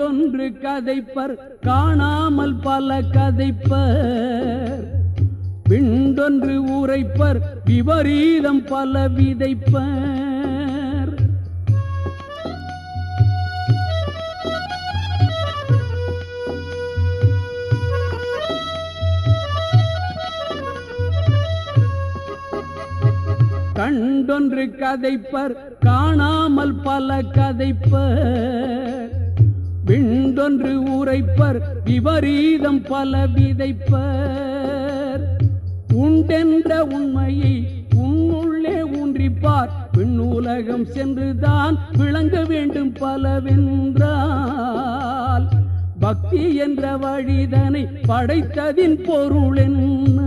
கண்டொன்று கதைப்பர் காணாமல் பல கதைப்பர் விண்டொன்று உரைப்பர் விபரீதம் பல விதைப்பர் கண்டொன்று கதைப்பர் காணாமல் பல கதைப்பர் விண்டொன்று உரைப்பர் விபரீதம் பல விதைப்பர் உண்டென்ற உண்மையை உன்னுள்ளே ஊன்றிப்பார் விண்ணுலகம் சென்றுதான் விளங்க வேண்டும் பலவென்றால் பக்தி என்ற வழிதனை படைத்ததின் பொருள் என்ன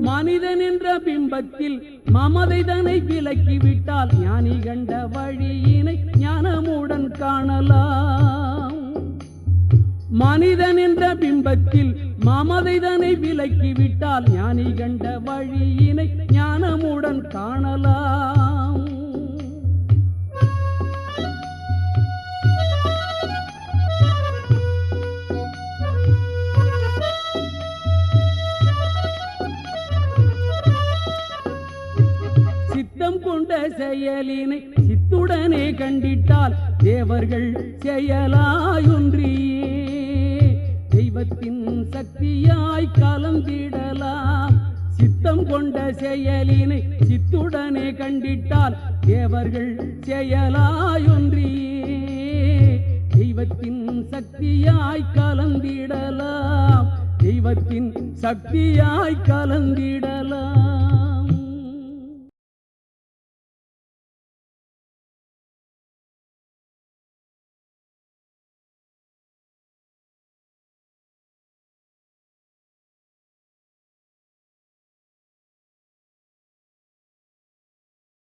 மனிதன் என்ற பிம்பத்தில் மமதைதனை விலக்கிவிட்டால் ஞானி கண்ட வழியினை ஞானமுடன் காணலாம் மனிதன் என்ற பிம்பத்தில் மமதைதனை விலக்கிவிட்டால் ஞானி கண்ட வழியினை ஞானமுடன் காணலாம் சித்தம் கொண்ட செயலினை சித்துடனே கண்டிட்டால் தேவர்கள் செயலாயொன்றியே தெய்வத்தின் சக்தியாய் கலந்திடலாம் சித்தம் கொண்ட செயலினை சித்துடனே கண்டிட்டால் தேவர்கள் செயலாயொன்றியே தெய்வத்தின் சக்தியாய் கலந்திடலாம் தெய்வத்தின் சக்தியாய் கலந்திடலாம்